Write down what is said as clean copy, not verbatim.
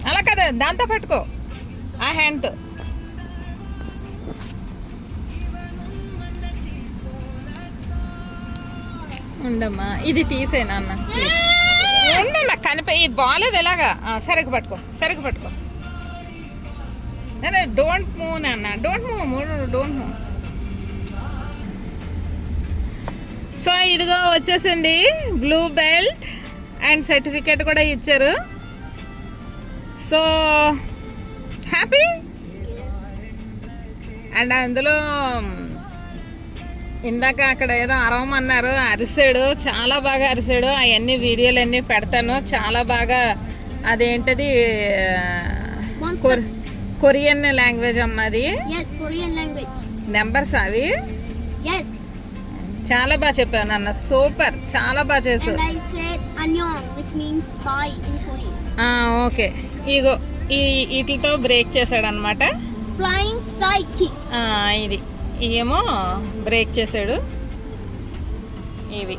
అలా కదా, దాంతో పట్టుకో, ఆ హ్యాండ్తో. ఉండమ్మా, ఇది తీసేనా అన్న, ఉండమ్మా, ఇది బాగాలేదు ఎలాగా. సరిగ్గా పట్టుకో, సరిగ్గా పట్టుకో. డోంట్ మూవ్ నాన్న, డోంట్ మూవ్. సో ఇదిగో వచ్చేసింది బ్లూ బెల్ట్ అండ్ సర్టిఫికేట్ కూడా ఇచ్చారు. So happy. అండ్ అందులో ఇందాక అక్కడ ఏదో అరవమన్నారు, అరిసాడు, చాలా బాగా అరిసాడు. అవన్నీ వీడియోలు అన్నీ పెడతాను. చాలా బాగా, అదేంటది కొరియన్ లాంగ్వేజ్ అమ్మ అది. నెంబర్స్ అవి. చాలా బాగా చెప్పాను అన్న, సూపర్, చాలా బాగా చేశారు. ఓకే, ఇగో వీటితో బ్రేక్ చేశాడు అనమాట. ఇది ఏమో బ్రేక్ చేశాడు. ఇవి